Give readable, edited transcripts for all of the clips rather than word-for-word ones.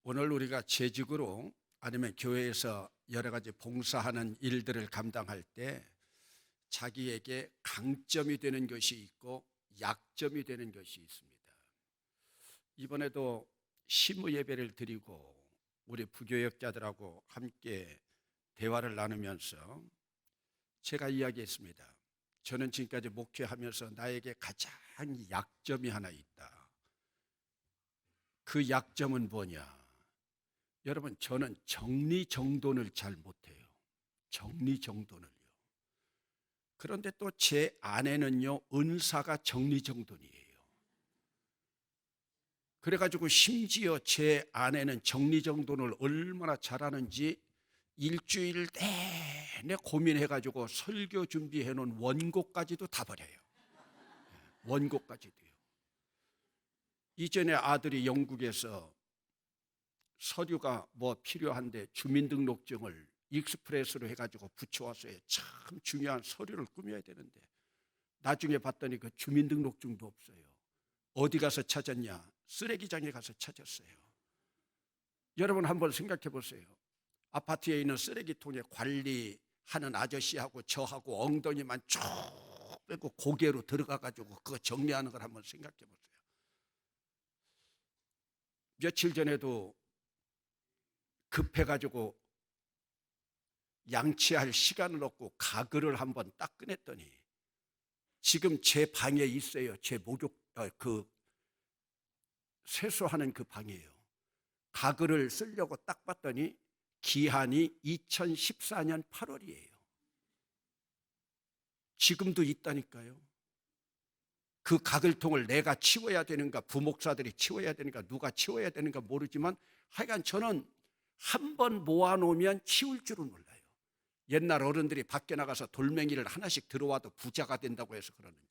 오늘 우리가 재직으로 아니면 교회에서 여러 가지 봉사하는 일들을 감당할 때 자기에게 강점이 되는 것이 있고 약점이 되는 것이 있습니다. 이번에도 심의 예배를 드리고 우리 부교역자들하고 함께 대화를 나누면서 제가 이야기했습니다. 저는 지금까지 목회하면서 나에게 가장 약점이 하나 있다. 그 약점은 뭐냐? 여러분, 저는 정리정돈을 잘 못해요. 정리정돈을요. 그런데 또 제 아내는요, 은사가 정리정돈이에요. 그래가지고 심지어 제 아내는 정리정돈을 얼마나 잘하는지 일주일 내내 고민해가지고 설교 준비해 놓은 원고까지도 다 버려요. 원고까지도요. 이전에 아들이 영국에서 서류가 뭐 필요한데 주민등록증을 익스프레스로 해가지고 붙여왔어요. 참 중요한 서류를 꾸며야 되는데 나중에 봤더니 그 주민등록증도 없어요. 어디 가서 찾았냐? 쓰레기장에 가서 찾았어요. 여러분 한번 생각해 보세요. 아파트에 있는 쓰레기통에 관리하는 아저씨하고 저하고 엉덩이만 쭉 빼고 고개로 들어가가지고 그거 정리하는 걸 한번 생각해 보세요. 며칠 전에도 급해가지고 양치할 시간을 얻고 가글을 한번 딱 꺼냈더니 지금 제 방에 있어요. 제 목욕 그 세수하는 그 방이에요. 가글을 쓰려고 딱 봤더니 기한이 2014년 8월이에요. 지금도 있다니까요. 그 가글통을 내가 치워야 되는가, 부목사들이 치워야 되는가, 누가 치워야 되는가 모르지만 하여간 저는 한 번 모아놓으면 치울 줄은 몰라요. 옛날 어른들이 밖에 나가서 돌멩이를 하나씩 들어와도 부자가 된다고 해서 그러는지.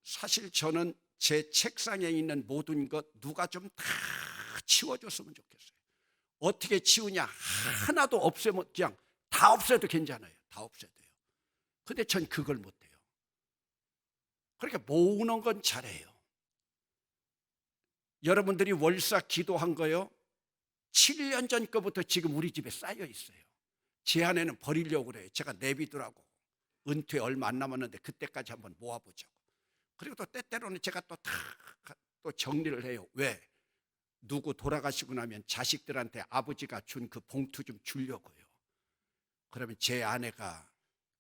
사실 저는 제 책상에 있는 모든 것 누가 좀 다 치워줬으면 좋겠어요. 어떻게 치우냐? 하나도 없애면 그냥 다 없애도 괜찮아요. 다 없애도요. 근데 전 그걸 못해요. 그러니까 모으는 건 잘해요. 여러분들이 월사 기도한 거요, 7년 전 거부터 지금 우리 집에 쌓여 있어요. 제 아내는 버리려고 그래요. 제가 내비두라고. 은퇴 얼마 안 남았는데 그때까지 한번 모아보자고. 그리고 또 때때로는 제가 또 다 또 정리를 해요. 왜? 누구 돌아가시고 나면 자식들한테 아버지가 준 그 봉투 좀 주려고요. 그러면 제 아내가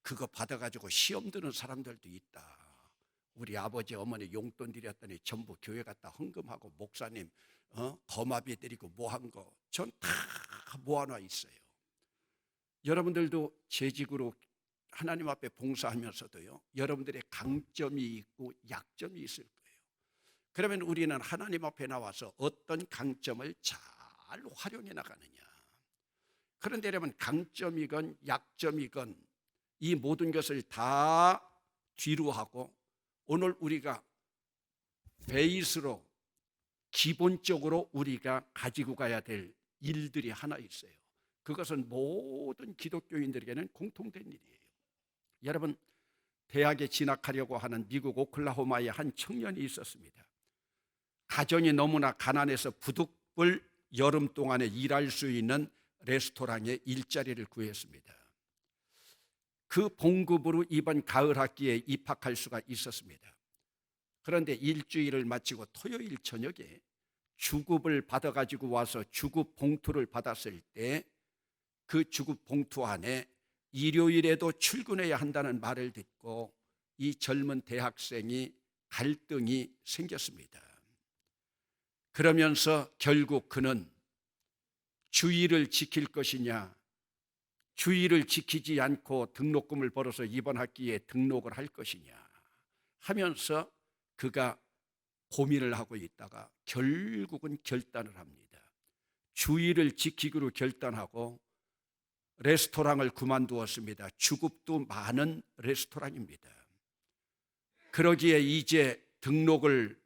그거 받아가지고 시험 드는 사람들도 있다. 우리 아버지 어머니 용돈 드렸더니 전부 교회 갔다 헌금하고 목사님 거마비 드리고 뭐 한 거 전 다 모아놔 있어요. 여러분들도 재직으로 하나님 앞에 봉사하면서도요, 여러분들의 강점이 있고 약점이 있을 거예요. 그러면 우리는 하나님 앞에 나와서 어떤 강점을 잘 활용해 나가느냐. 그런데 여러분, 강점이건 약점이건 이 모든 것을 다 뒤로 하고 오늘 우리가 베이스로 기본적으로 우리가 가지고 가야 될 일들이 하나 있어요. 그것은 모든 기독교인들에게는 공통된 일이에요. 여러분, 대학에 진학하려고 하는 미국 오클라호마의 한 청년이 있었습니다. 가정이 너무나 가난해서 부득불 여름 동안에 일할 수 있는 레스토랑에 일자리를 구했습니다. 그 봉급으로 이번 가을 학기에 입학할 수가 있었습니다. 그런데 일주일을 마치고 토요일 저녁에 주급을 받아가지고 와서 주급 봉투를 받았을 때 그 주급 봉투 안에 일요일에도 출근해야 한다는 말을 듣고 이 젊은 대학생이 갈등이 생겼습니다. 그러면서 결국 그는 주의를 지킬 것이냐, 주의를 지키지 않고 등록금을 벌어서 이번 학기에 등록을 할 것이냐 하면서 그가 고민을 하고 있다가 결국은 결단을 합니다. 주의를 지키기로 결단하고 레스토랑을 그만두었습니다. 주급도 많은 레스토랑입니다. 그러기에 이제 등록을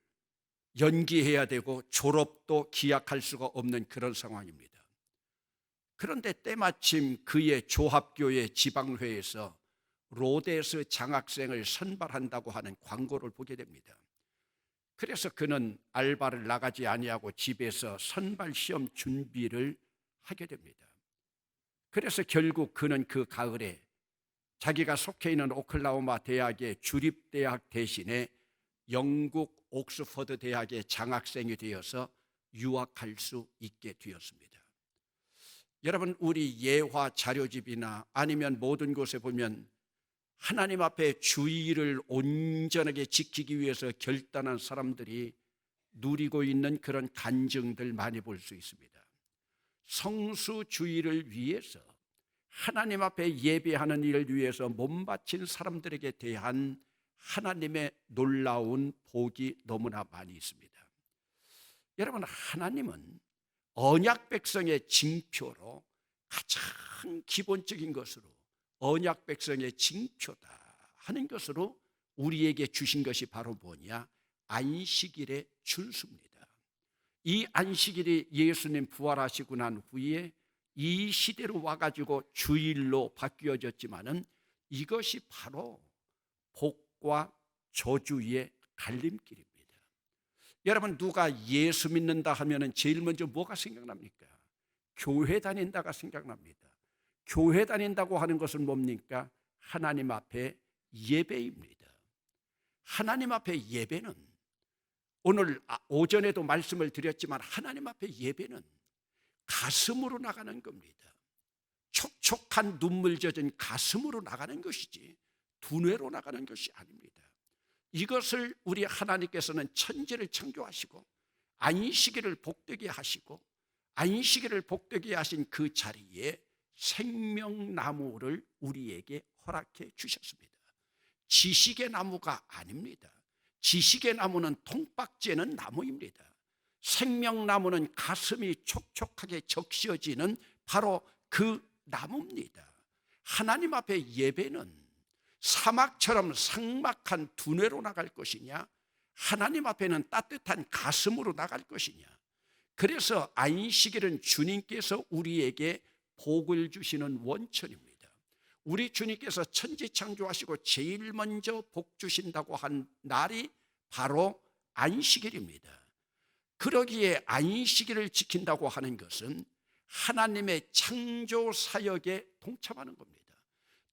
연기해야 되고 졸업도 기약할 수가 없는 그런 상황입니다. 그런데 때마침 그의 조합교회 지방회에서 로데스 장학생을 선발한다고 하는 광고를 보게 됩니다. 그래서 그는 알바를 나가지 아니하고 집에서 선발 시험 준비를 하게 됩니다. 그래서 결국 그는 그 가을에 자기가 속해 있는 오클라호마 대학의 주립대학 대신에 영국 옥스퍼드 대학의 장학생이 되어서 유학할 수 있게 되었습니다. 여러분, 우리 예화 자료집이나 아니면 모든 곳에 보면 하나님 앞에 주의를 온전하게 지키기 위해서 결단한 사람들이 누리고 있는 그런 간증들 많이 볼 수 있습니다. 성수주의를 위해서 하나님 앞에 예배하는 일을 위해서 몸바친 사람들에게 대한 하나님의 놀라운 복이 너무나 많이 있습니다. 여러분, 하나님은 언약 백성의 징표로 가장 기본적인 것으로 언약 백성의 징표다 하는 것으로 우리에게 주신 것이 바로 뭐냐? 안식일의 준수입니다. 이 안식일이 예수님 부활하시고 난 후에 이 시대로 와가지고 주일로 바뀌어졌지만은 이것이 바로 복과 저주의 갈림길입니다. 여러분, 누가 예수 믿는다 하면은 제일 먼저 뭐가 생각납니까? 교회 다닌다가 생각납니다. 교회 다닌다고 하는 것은 뭡니까? 하나님 앞에 예배입니다. 하나님 앞에 예배는 오늘 오전에도 말씀을 드렸지만 하나님 앞에 예배는 가슴으로 나가는 겁니다. 촉촉한 눈물 젖은 가슴으로 나가는 것이지 두뇌로 나가는 것이 아닙니다. 이것을 우리 하나님께서는 천지를 창조하시고 안식일을 복되게 하시고 안식일을 복되게 하신 그 자리에 생명나무를 우리에게 허락해 주셨습니다. 지식의 나무가 아닙니다. 지식의 나무는 통박제는 나무입니다. 생명나무는 가슴이 촉촉하게 적셔지는 바로 그 나무입니다. 하나님 앞에 예배는 사막처럼 삭막한 두뇌로 나갈 것이냐, 하나님 앞에는 따뜻한 가슴으로 나갈 것이냐. 그래서 안식일은 주님께서 우리에게 복을 주시는 원천입니다. 우리 주님께서 천지 창조하시고 제일 먼저 복 주신다고 한 날이 바로 안식일입니다. 그러기에 안식일을 지킨다고 하는 것은 하나님의 창조 사역에 동참하는 겁니다.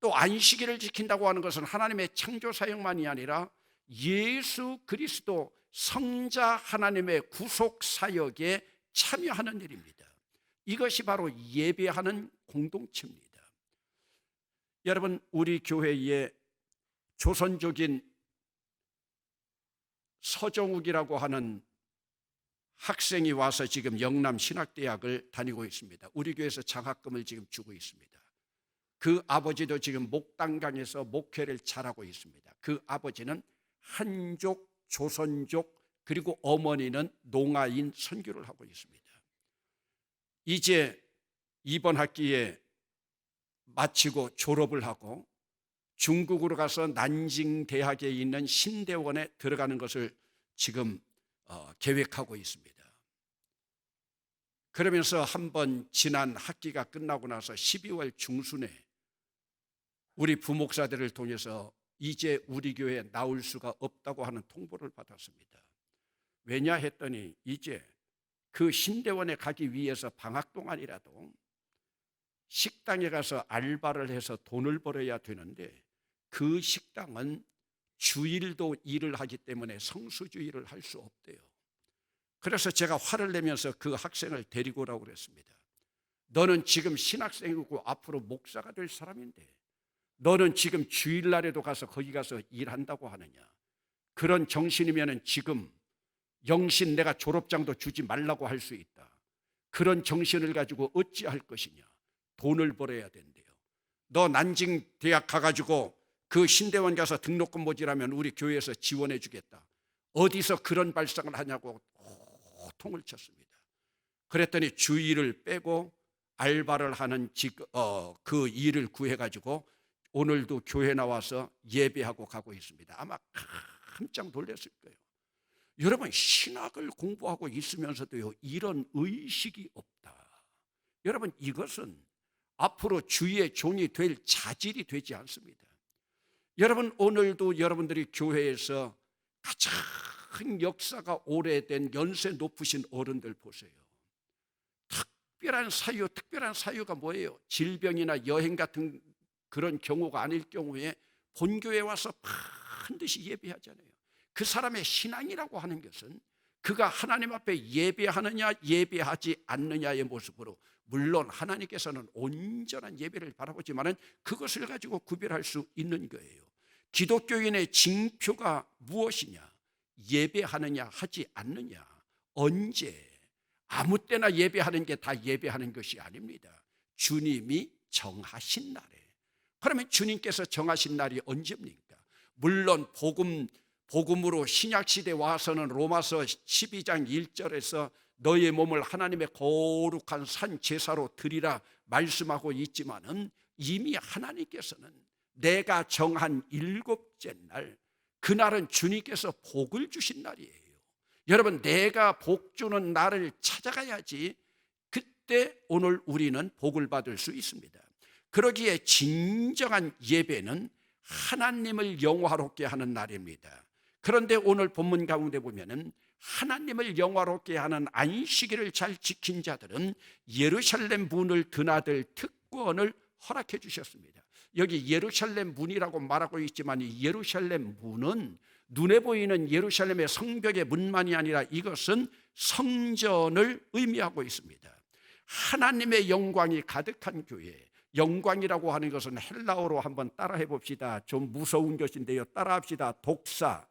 또 안식일을 지킨다고 하는 것은 하나님의 창조 사역만이 아니라 예수 그리스도 성자 하나님의 구속 사역에 참여하는 일입니다. 이것이 바로 예배하는 공동체입니다. 여러분, 우리 교회에 조선족인 서정욱이라고 하는 학생이 와서 지금 영남신학대학을 다니고 있습니다. 우리 교회에서 장학금을 지금 주고 있습니다. 그 아버지도 지금 목당강에서 목회를 잘하고 있습니다. 그 아버지는 한족, 조선족, 그리고 어머니는 농아인 선교를 하고 있습니다. 이제 이번 학기에 마치고 졸업을 하고 중국으로 가서 난징 대학에 있는 신대원에 들어가는 것을 지금 계획하고 있습니다. 그러면서 한번 지난 학기가 끝나고 나서 12월 중순에 우리 부목사들을 통해서 이제 우리 교회에 나올 수가 없다고 하는 통보를 받았습니다. 왜냐 했더니 이제 그 신대원에 가기 위해서 방학 동안이라도 식당에 가서 알바를 해서 돈을 벌어야 되는데 그 식당은 주일도 일을 하기 때문에 성수주의를 할 수 없대요. 그래서 제가 화를 내면서 그 학생을 데리고 오라고 그랬습니다. 너는 지금 신학생이고 앞으로 목사가 될 사람인데 너는 지금 주일날에도 가서 거기 가서 일한다고 하느냐. 그런 정신이면은 지금 영신 내가 졸업장도 주지 말라고 할 수 있다. 그런 정신을 가지고 어찌할 것이냐. 돈을 벌어야 된대요. 너 난징 대학 가가지고 그 신대원 가서 등록금 모집하면 우리 교회에서 지원해 주겠다. 어디서 그런 발상을 하냐고 호통을 쳤습니다. 그랬더니 주일을 빼고 알바를 하는 그 일을 구해가지고 오늘도 교회 나와서 예배하고 가고 있습니다. 아마 깜짝 놀랐을 거예요. 여러분, 신학을 공부하고 있으면서도요, 이런 의식이 없다. 여러분, 이것은 앞으로 주의 종이 될 자질이 되지 않습니다. 여러분, 오늘도 여러분들이 교회에서 가장 큰 역사가 오래된 연세 높으신 어른들 보세요. 특별한 사유가 뭐예요? 질병이나 여행 같은 그런 경우가 아닐 경우에 본교에 와서 반드시 예배하잖아요. 그 사람의 신앙이라고 하는 것은 그가 하나님 앞에 예배하느냐 예배하지 않느냐의 모습으로, 물론 하나님께서는 온전한 예배를 바라보지만 그것을 가지고 구별할 수 있는 거예요. 기독교인의 징표가 무엇이냐? 예배하느냐 하지 않느냐. 언제? 아무 때나 예배하는 게 다 예배하는 것이 아닙니다. 주님이 정하신 날에. 그러면 주님께서 정하신 날이 언제입니까? 물론 복음으로 신약시대에 와서는 로마서 12장 1절에서 너의 몸을 하나님의 거룩한 산 제사로 드리라 말씀하고 있지만은, 이미 하나님께서는 내가 정한 7째 날, 그날은 주님께서 복을 주신 날이에요. 여러분, 내가 복 주는 날을 찾아가야지 그때 오늘 우리는 복을 받을 수 있습니다. 그러기에 진정한 예배는 하나님을 영화롭게 하는 날입니다. 그런데 오늘 본문 가운데 보면은 하나님을 영화롭게 하는 안식일을 잘 지킨 자들은 예루살렘 문을 드나들 특권을 허락해 주셨습니다. 여기 예루살렘 문이라고 말하고 있지만 이 예루살렘 문은 눈에 보이는 예루살렘의 성벽의 문만이 아니라 이것은 성전을 의미하고 있습니다. 하나님의 영광이 가득한 교회, 영광이라고 하는 것은 헬라어로 한번 따라해 봅시다. 좀 무서운 것인데요, 따라합시다. 독사.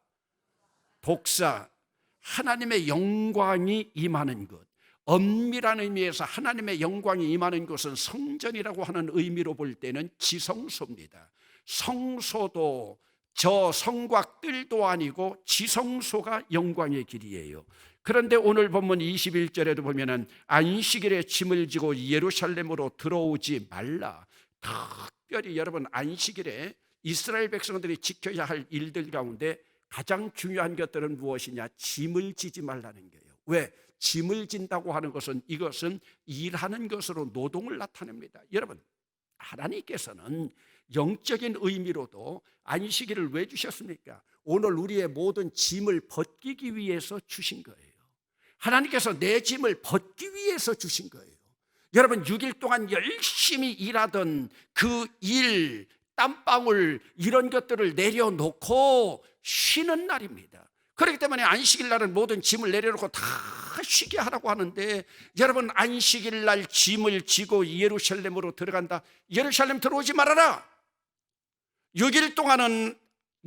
하나님의 영광이 임하는 것, 엄밀한 의미에서 하나님의 영광이 임하는 것은 성전이라고 하는 의미로 볼 때는 지성소입니다. 성소도 저 성곽 뜰도 아니고 지성소가 영광의 길이에요. 그런데 오늘 본문 21절에도 보면은 안식일에 짐을 지고 예루살렘으로 들어오지 말라. 특별히 여러분, 안식일에 이스라엘 백성들이 지켜야 할 일들 가운데 가장 중요한 것들은 무엇이냐? 짐을 지지 말라는 거예요. 왜? 짐을 진다고 하는 것은 이것은 일하는 것으로 노동을 나타냅니다. 여러분, 하나님께서는 영적인 의미로도 안식일을 왜 주셨습니까? 오늘 우리의 모든 짐을 벗기기 위해서 주신 거예요. 하나님께서 내 짐을 벗기 위해서 주신 거예요. 여러분, 6일 동안 열심히 일하던 그 일, 땀방울 이런 것들을 내려놓고 쉬는 날입니다. 그렇기 때문에 안식일 날은 모든 짐을 내려놓고 다 쉬게 하라고 하는데, 여러분, 안식일 날 짐을 지고 예루살렘으로 들어간다. 예루살렘 들어오지 말아라. 6일 동안은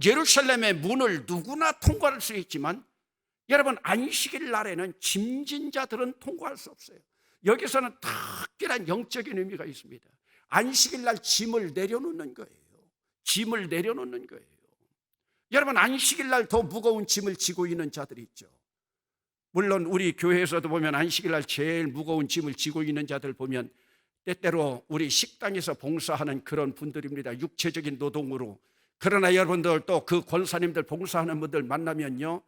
예루살렘의 문을 누구나 통과할 수 있지만, 여러분, 안식일 날에는 짐진 자들은 통과할 수 없어요. 여기서는 특별한 영적인 의미가 있습니다. 안식일 날 짐을 내려놓는 거예요. 짐을 내려놓는 거예요. 여러분, 안식일 날 더 무거운 짐을 지고 있는 자들이 있죠. 물론 우리 교회에서도 보면 안식일 날 제일 무거운 짐을 지고 있는 자들 보면 때때로 우리 식당에서 봉사하는 그런 분들입니다. 육체적인 노동으로. 그러나 여러분들 또 그 권사님들 봉사하는 분들 만나면요,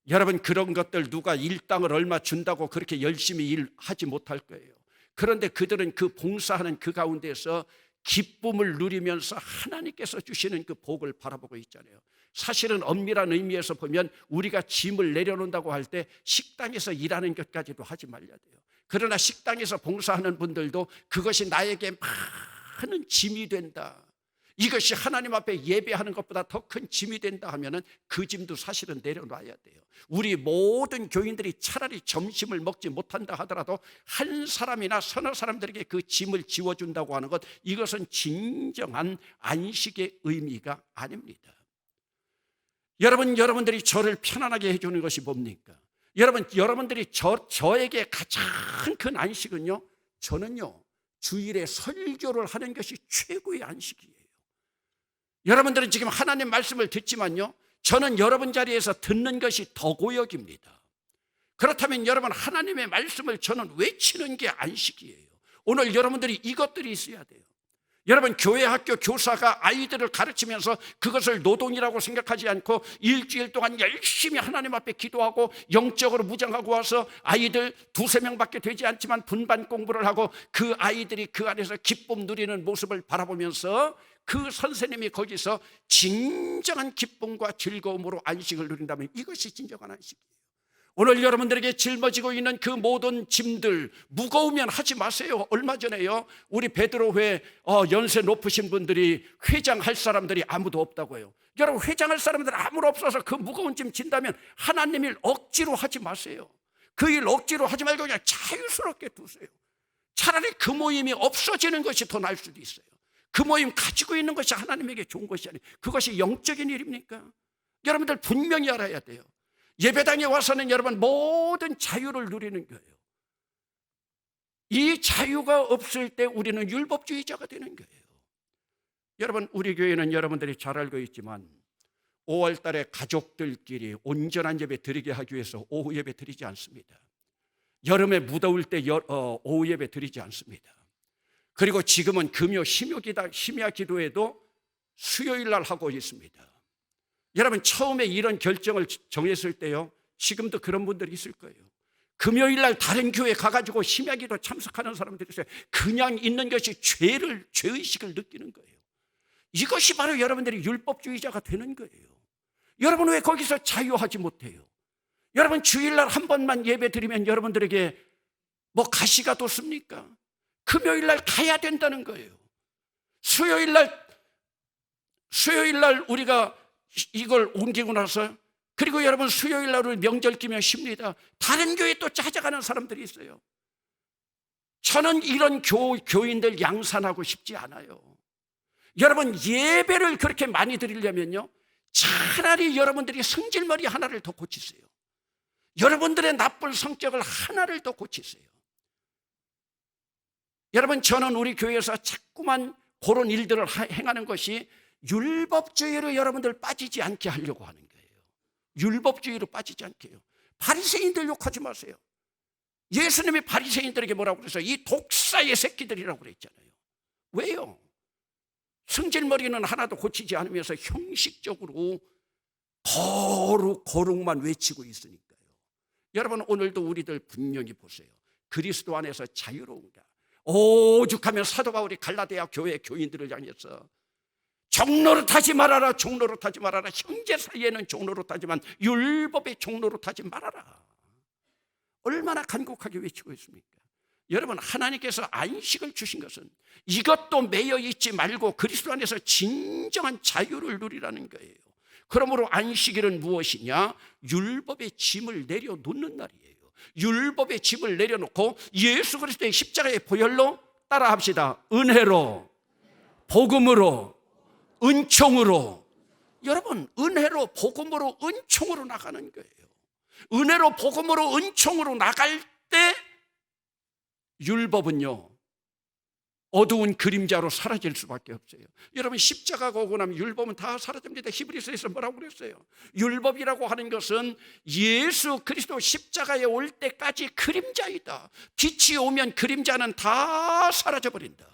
여러분, 그런 것들 누가 일당을 얼마 준다고 그렇게 열심히 일하지 못할 거예요. 그런데 그들은 그 봉사하는 그 가운데서 기쁨을 누리면서 하나님께서 주시는 그 복을 바라보고 있잖아요. 사실은 엄밀한 의미에서 보면 우리가 짐을 내려놓는다고 할 때 식당에서 일하는 것까지도 하지 말아야 돼요. 그러나 식당에서 봉사하는 분들도 그것이 나에게 많은 짐이 된다, 이것이 하나님 앞에 예배하는 것보다 더 큰 짐이 된다 하면은 그 짐도 사실은 내려놔야 돼요. 우리 모든 교인들이 차라리 점심을 먹지 못한다 하더라도 한 사람이나 서너 사람들에게 그 짐을 지워준다고 하는 것, 이것은 진정한 안식의 의미가 아닙니다. 여러분들이 저를 편안하게 해주는 것이 뭡니까? 여러분들이 저에게 가장 큰 안식은요, 저는요, 주일에 설교를 하는 것이 최고의 안식이에요. 여러분들은 지금 하나님 말씀을 듣지만요, 저는 여러분 자리에서 듣는 것이 더 고역입니다. 그렇다면 여러분, 하나님의 말씀을 저는 외치는 게 안식이에요. 오늘 여러분들이 이것들이 있어야 돼요. 여러분, 교회 학교 교사가 아이들을 가르치면서 그것을 노동이라고 생각하지 않고 일주일 동안 열심히 하나님 앞에 기도하고 영적으로 무장하고 와서 아이들 2-3명밖에 되지 않지만 분반 공부를 하고 그 아이들이 그 안에서 기쁨 누리는 모습을 바라보면서 그 선생님이 거기서 진정한 기쁨과 즐거움으로 안식을 누린다면 이것이 진정한 안식이에요. 오늘 여러분들에게 짊어지고 있는 그 모든 짐들 무거우면 하지 마세요. 얼마 전에요, 우리 베드로회 연세 높으신 분들이 회장할 사람들이 아무도 없다고 해요. 여러분, 회장할 사람들 아무도 없어서 그 무거운 짐 진다면 하나님 일 억지로 하지 마세요. 그 일 억지로 하지 말고 그냥 자유스럽게 두세요. 차라리 그 모임이 없어지는 것이 더 나을 수도 있어요. 그 모임 가지고 있는 것이 하나님에게 좋은 것이 아니에요. 그것이 영적인 일입니까? 여러분들 분명히 알아야 돼요. 예배당에 와서는 여러분 모든 자유를 누리는 거예요. 이 자유가 없을 때 우리는 율법주의자가 되는 거예요. 여러분, 우리 교회는 여러분들이 잘 알고 있지만 5월 달에 가족들끼리 온전한 예배 드리게 하기 위해서 오후 예배 드리지 않습니다. 여름에 무더울 때 오후 예배 드리지 않습니다. 그리고 지금은 금요 심야 기도회도 수요일 날 하고 있습니다. 여러분, 처음에 이런 결정을 정했을 때요, 지금도 그런 분들이 있을 거예요. 금요일 날 다른 교회 가가지고 심야 기도 참석하는 사람들이 있어요. 그냥 있는 것이 죄의식을 느끼는 거예요. 이것이 바로 여러분들이 율법주의자가 되는 거예요. 여러분, 왜 거기서 자유하지 못해요? 여러분, 주일날 한 번만 예배 드리면 여러분들에게 뭐 가시가 돋습니까? 금요일날 가야 된다는 거예요. 수요일날 우리가 이걸 옮기고 나서, 그리고 여러분 수요일날 우리 명절 끼면 쉽니다. 다른 교회 또 찾아가는 사람들이 있어요. 저는 이런 교인들 양산하고 싶지 않아요. 여러분, 예배를 그렇게 많이 드리려면요, 차라리 여러분들이 성질머리 하나를 더 고치세요. 여러분들의 나쁜 성격을 하나를 더 고치세요. 여러분, 저는 우리 교회에서 자꾸만 그런 일들을 행하는 것이 율법주의로 여러분들 빠지지 않게 하려고 하는 거예요. 율법주의로 빠지지 않게 해요. 바리새인들 욕하지 마세요. 예수님이 바리새인들에게 뭐라고 그랬어요? 이 독사의 새끼들이라고 그랬잖아요. 왜요? 성질머리는 하나도 고치지 않으면서 형식적으로 거룩만 외치고 있으니까요. 여러분, 오늘도 우리들 분명히 보세요. 그리스도 안에서 자유로운가? 오죽하면 사도 바울이 갈라디아 교회 교인들을 향해서 종노릇하지 말아라, 종노릇하지 말아라. 형제 사이에는 종노릇하지만 율법의 종노릇하지 말아라. 얼마나 간곡하게 외치고 있습니까? 여러분, 하나님께서 안식을 주신 것은 이것도 매여 있지 말고 그리스도 안에서 진정한 자유를 누리라는 거예요. 그러므로 안식일은 무엇이냐? 율법의 짐을 내려놓는 날이에요. 율법의 짐을 내려놓고 예수 그리스도의 십자가의 보혈로, 따라합시다, 은혜로, 복음으로, 은총으로. 여러분, 은혜로, 복음으로, 은총으로 나가는 거예요. 은혜로, 복음으로, 은총으로 나갈 때 율법은요, 어두운 그림자로 사라질 수밖에 없어요. 여러분, 십자가가 오고 나면 율법은 다 사라집니다. 히브리서에서 뭐라고 그랬어요? 율법이라고 하는 것은 예수 그리스도 십자가에 올 때까지 그림자이다. 빛이 오면 그림자는 다 사라져버린다.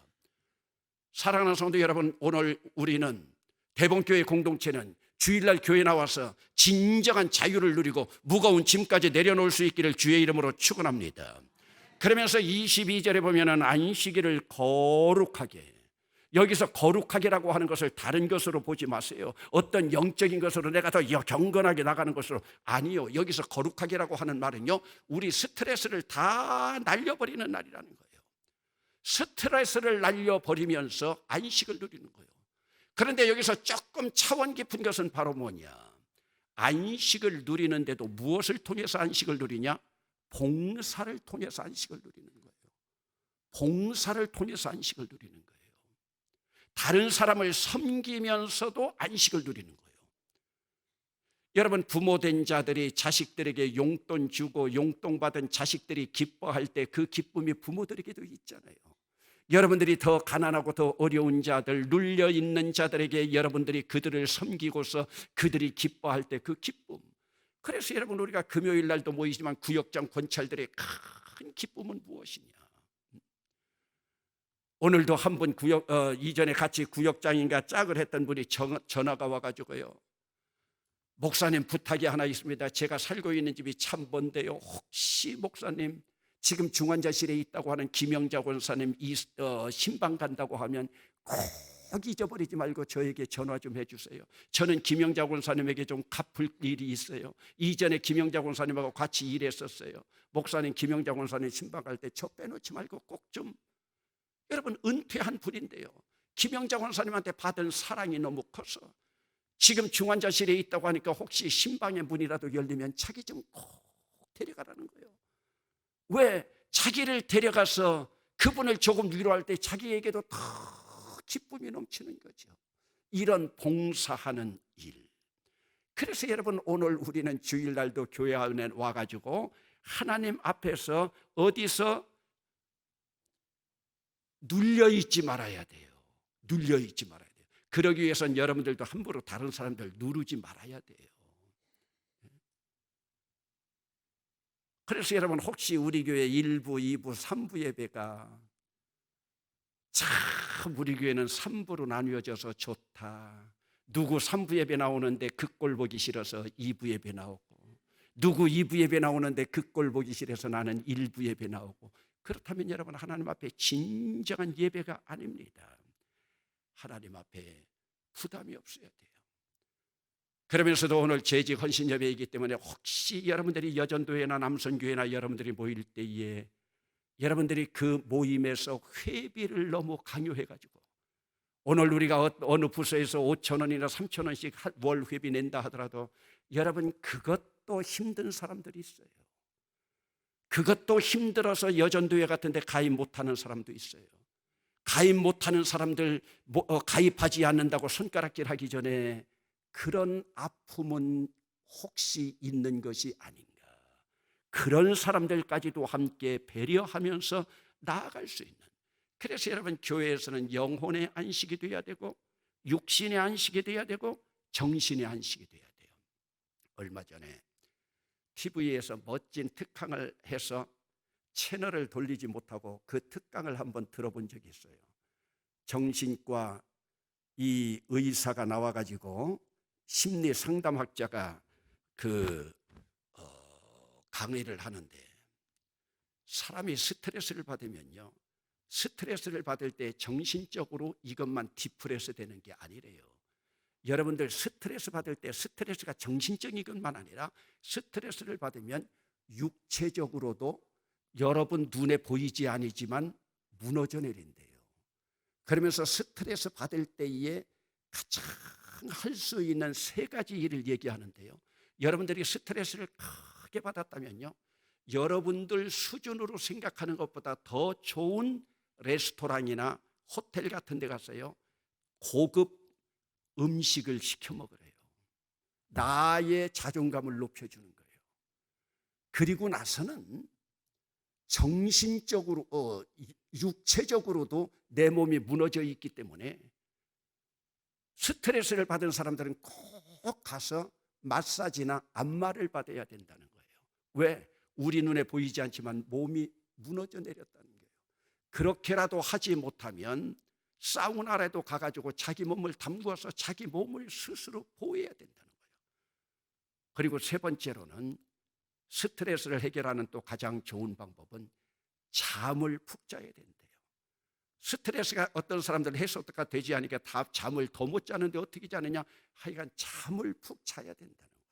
사랑하는 성도 여러분, 오늘 우리는, 대본교회 공동체는 주일날 교회 나와서 진정한 자유를 누리고 무거운 짐까지 내려놓을 수 있기를 주의 이름으로 축원합니다. 그러면서 22절에 보면은 안식일을 거룩하게, 여기서 거룩하게라고 하는 것을 다른 것으로 보지 마세요. 어떤 영적인 것으로 내가 더 경건하게 나가는 것으로, 아니요. 여기서 거룩하게라고 하는 말은요, 우리 스트레스를 다 날려버리는 날이라는 거예요. 스트레스를 날려버리면서 안식을 누리는 거예요. 그런데 여기서 조금 차원 깊은 것은 바로 뭐냐? 안식을 누리는데도 무엇을 통해서 안식을 누리냐? 봉사를 통해서 안식을 누리는 거예요. 봉사를 통해서 안식을 누리는 거예요. 다른 사람을 섬기면서도 안식을 누리는 거예요. 여러분, 부모된 자들이 자식들에게 용돈 주고 용돈 받은 자식들이 기뻐할 때 그 기쁨이 부모들에게도 있잖아요. 여러분들이 더 가난하고 더 어려운 자들, 눌려있는 자들에게 여러분들이 그들을 섬기고서 그들이 기뻐할 때 그 기쁨. 그래서 여러분, 우리가 금요일 날도 모이지만 구역장 권찰들의 큰 기쁨은 무엇이냐? 오늘도 한 분 이전에 같이 구역장인가 짝을 했던 분이 전화가 와가지고요, 목사님, 부탁이 하나 있습니다. 제가 살고 있는 집이 참 먼데요, 혹시 목사님 지금 중환자실에 있다고 하는 김영자 권사님 신방 간다고 하면 꼭 잊어버리지 말고 저에게 전화 좀 해주세요. 저는 김영자 권사님에게 좀 갚을 일이 있어요. 이전에 김영자 권사님하고 같이 일했었어요. 목사님 김영자 권사님 신방할 때 저 빼놓지 말고 꼭 좀, 여러분 은퇴한 분인데요, 김영자 권사님한테 받은 사랑이 너무 커서 지금 중환자실에 있다고 하니까 혹시 신방의 문이라도 열리면 자기 좀 꼭 데려가라는 거예요. 왜? 자기를 데려가서 그분을 조금 위로할 때 자기에게도 더 기쁨이 넘치는 거죠. 이런 봉사하는 일. 그래서 여러분 오늘 우리는 주일날도 교회 안에 와가지고 하나님 앞에서 어디서 눌려있지 말아야 돼요. 눌려있지 말아야 돼요. 그러기 위해서는 여러분들도 함부로 다른 사람들 누르지 말아야 돼요. 그래서 여러분 혹시 우리 교회 1부, 2부, 3부 예배가 참 우리 교회는 3부로 나뉘어져서 좋다. 누구 3부 예배 나오는데 그 꼴 보기 싫어서 2부 예배 나오고, 누구 2부 예배 나오는데 그 꼴 보기 싫어서 나는 1부 예배 나오고, 그렇다면 여러분 하나님 앞에 진정한 예배가 아닙니다. 하나님 앞에 부담이 없어야 돼요. 그러면서도 오늘 재직 헌신 예배이기 때문에 혹시 여러분들이 여전도회나 남선교회나 여러분들이 모일 때에 여러분들이 그 모임에서 회비를 너무 강요해가지고, 오늘 우리가 어느 부서에서 5,000원이나 3,000원씩 월 회비 낸다 하더라도 여러분 그것도 힘든 사람들이 있어요. 그것도 힘들어서 여전도회 같은 데 가입 못하는 사람도 있어요. 가입 못하는 사람들, 가입하지 않는다고 손가락질 하기 전에 그런 아픔은 혹시 있는 것이 아닌가. 그런 사람들까지도 함께 배려하면서 나아갈 수 있는. 그래서 여러분 교회에서는 영혼의 안식이 돼야 되고, 육신의 안식이 돼야 되고, 정신의 안식이 돼야 돼요. 얼마 전에 TV에서 멋진 특강을 해서 채널을 돌리지 못하고 그 특강을 한번 들어본 적이 있어요. 정신과 이 의사가 나와가지고 심리 상담학자가 강의를 하는데, 사람이 스트레스를 받으면요, 스트레스를 받을 때 정신적으로 이것만 디프레스 되는 게 아니래요. 여러분들 스트레스 받을 때 스트레스가 정신적인 것만 아니라 스트레스를 받으면 육체적으로도 여러분 눈에 보이지 않지만 무너져 내린대요. 그러면서 스트레스 받을 때에 가장 할 수 있는 3가지 일을 얘기하는데요, 여러분들이 스트레스를 크게 받았다면요, 여러분들 수준으로 생각하는 것보다 더 좋은 레스토랑이나 호텔 같은 데 가서요 고급 음식을 시켜 먹으래요. 나의 자존감을 높여주는 거예요. 그리고 나서는 정신적으로 육체적으로도 내 몸이 무너져 있기 때문에 스트레스를 받은 사람들은 꼭 가서 마사지나 안마를 받아야 된다는 거예요. 왜? 우리 눈에 보이지 않지만 몸이 무너져 내렸다는 거예요. 그렇게라도 하지 못하면 사우나라도 가가지고 자기 몸을 담궈서 자기 몸을 스스로 보호해야 된다는 거예요. 그리고 3번째로는 스트레스를 해결하는 또 가장 좋은 방법은 잠을 푹 자야 된대요. 스트레스가 어떤 사람들은 해소가 되지 않으니까 다 잠을 더 못 자는데 어떻게 자느냐, 하여간 잠을 푹 자야 된다는 거예요.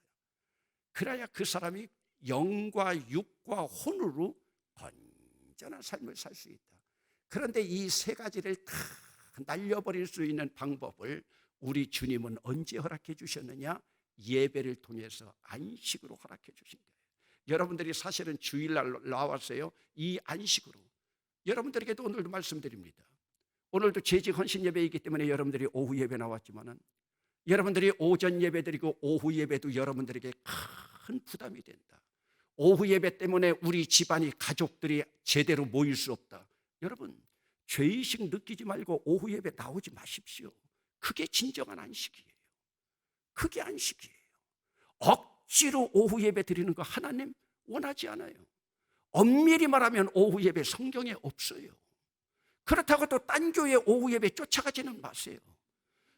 그래야 그 사람이 영과 육과 혼으로 건전한 삶을 살 수 있다. 그런데 이 3가지를 다 날려버릴 수 있는 방법을 우리 주님은 언제 허락해 주셨느냐? 예배를 통해서 안식으로 허락해 주신 거예요. 여러분들이 사실은 주일날 나왔어요. 이 안식으로 여러분들에게도 오늘도 말씀드립니다. 오늘도 재직 헌신 예배이기 때문에 여러분들이 오후 예배 나왔지만은, 여러분들이 오전 예배 드리고 오후 예배도 여러분들에게 큰 부담이 된다. 오후 예배 때문에 우리 집안이, 가족들이 제대로 모일 수 없다. 여러분 죄의식 느끼지 말고 오후 예배 나오지 마십시오. 그게 진정한 안식이에요. 그게 안식이에요. 억지로 오후 예배 드리는 거 하나님 원하지 않아요. 엄밀히 말하면 오후 예배 성경에 없어요. 그렇다고 또 딴 교회 오후 예배 쫓아가지는 마세요.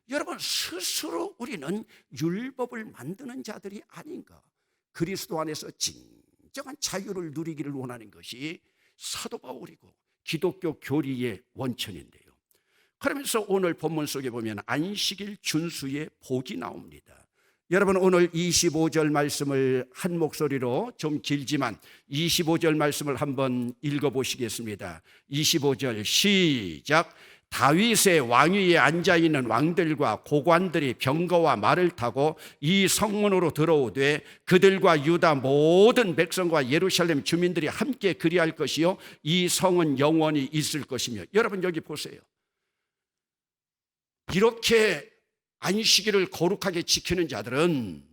여러분 스스로 우리는 율법을 만드는 자들이 아닌가. 그리스도 안에서 진정한 자유를 누리기를 원하는 것이 사도 바울이고 기독교 교리의 원천인데요. 그러면서 오늘 본문 속에 보면 안식일 준수의 복이 나옵니다. 여러분, 오늘 25절 말씀을 한 목소리로, 좀 길지만 25절 말씀을 한번 읽어보시겠습니다. 25절 시작. 다윗의 왕위에 앉아있는 왕들과 고관들이 병거와 말을 타고 이 성문으로 들어오되 그들과 유다 모든 백성과 예루살렘 주민들이 함께 그리할 것이요 이 성은 영원히 있을 것이며. 여러분, 여기 보세요. 이렇게 안식일을 거룩하게 지키는 자들은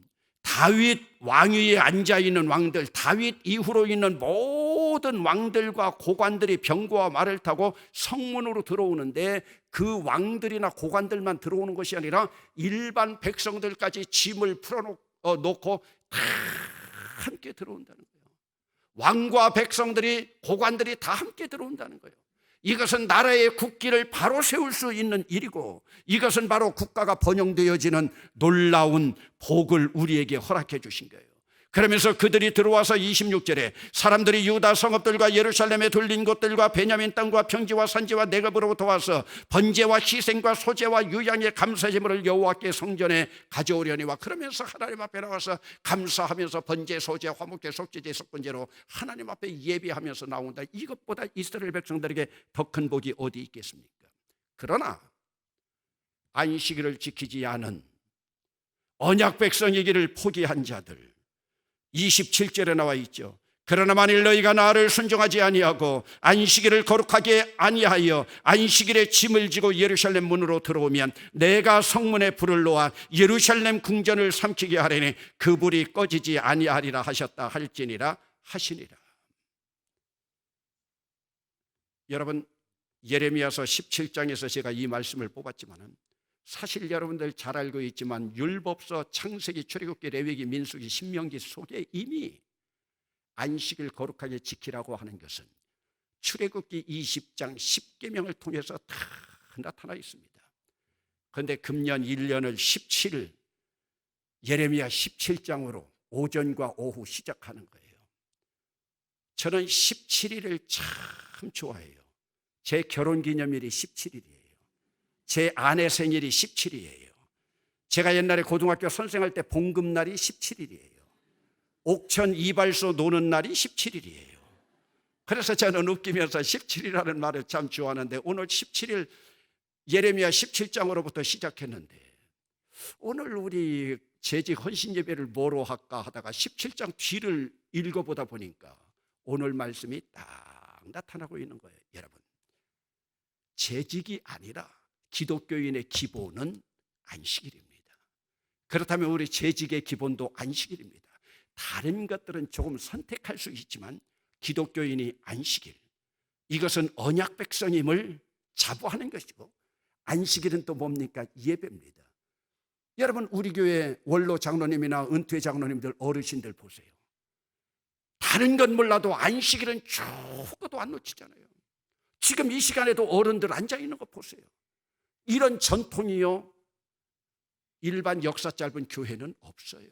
다윗 왕위에 앉아있는 왕들, 다윗 이후로 있는 모든 왕들과 고관들이 병거와 말을 타고 성문으로 들어오는데, 그 왕들이나 고관들만 들어오는 것이 아니라 일반 백성들까지 짐을 풀어놓고 다 함께 들어온다는 거예요. 왕과 백성들이, 고관들이 다 함께 들어온다는 거예요. 이것은 나라의 국기를 바로 세울 수 있는 일이고, 이것은 바로 국가가 번영되어지는 놀라운 복을 우리에게 허락해 주신 거예요. 그러면서 그들이 들어와서 26절에 사람들이 유다 성읍들과 예루살렘에 둘린 곳들과 베냐민 땅과 평지와 산지와 내급으로부터 와서 번제와 희생과 소제와 유양의 감사제물을 여호와께 성전에 가져오려니와. 그러면서 하나님 앞에 나와서 감사하면서 번제, 소제, 화목제, 속죄제, 속번제로 하나님 앞에 예배하면서 나온다. 이것보다 이스라엘 백성들에게 더 큰 복이 어디 있겠습니까? 그러나 안식일을 지키지 않은 언약 백성이기를 포기한 자들, 27절에 나와 있죠. 그러나 만일 너희가 나를 순종하지 아니하고 안식일을 거룩하게 아니하여 안식일에 짐을 지고 예루살렘 문으로 들어오면 내가 성문에 불을 놓아 예루살렘 궁전을 삼키게 하려니 그 불이 꺼지지 아니하리라 하셨다 할지니라 하시니라. 여러분, 예레미야서 17장에서 제가 이 말씀을 뽑았지만은 사실 여러분들 잘 알고 있지만 율법서, 창세기, 출애굽기, 레위기, 민수기, 신명기 속에 이미 안식을 거룩하게 지키라고 하는 것은 출애굽기 20장 10계명을 통해서 다 나타나 있습니다. 그런데 금년 1년을 17일 예레미야 17장으로 오전과 오후 시작하는 거예요. 저는 17일을 참 좋아해요. 제 결혼기념일이 17일이에요. 제 아내 생일이 17일이에요. 제가 옛날에 고등학교 선생할 때 봉급날이 17일이에요. 옥천 이발소 노는 날이 17일이에요. 그래서 저는 웃기면서 17일이라는 말을 참 좋아하는데, 오늘 17일 예레미야 17장으로부터 시작했는데 오늘 우리 재직 헌신 예배를 뭐로 할까 하다가 17장 뒤를 읽어보다 보니까 오늘 말씀이 딱 나타나고 있는 거예요. 여러분, 재직이 아니라 기독교인의 기본은 안식일입니다. 그렇다면 우리 재직의 기본도 안식일입니다. 다른 것들은 조금 선택할 수 있지만 기독교인이 안식일, 이것은 언약 백성임을 자부하는 것이고, 안식일은 또 뭡니까? 예배입니다. 여러분, 우리 교회 원로 장로님이나 은퇴 장로님들, 어르신들 보세요. 다른 건 몰라도 안식일은 죽어도 안 놓치잖아요. 지금 이 시간에도 어른들 앉아있는 거 보세요. 이런 전통이요, 일반 역사 짧은 교회는 없어요.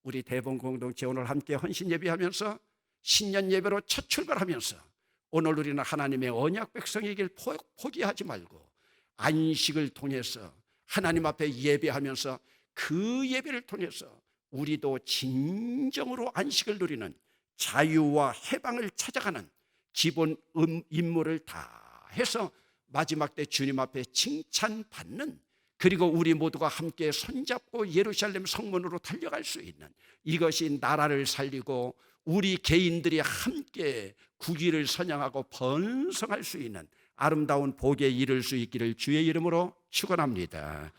우리 대본공동체 오늘 함께 헌신 예배하면서 신년 예배로 첫 출발하면서 오늘 우리는 하나님의 언약 백성이길 포기하지 말고 안식을 통해서 하나님 앞에 예배하면서 그 예배를 통해서 우리도 진정으로 안식을 누리는 자유와 해방을 찾아가는 기본 임무를 다 해서 마지막 때 주님 앞에 칭찬받는, 그리고 우리 모두가 함께 손잡고 예루살렘 성문으로 달려갈 수 있는, 이것이 나라를 살리고 우리 개인들이 함께 국위를 선양하고 번성할 수 있는 아름다운 복에 이를 수 있기를 주의 이름으로 축원합니다.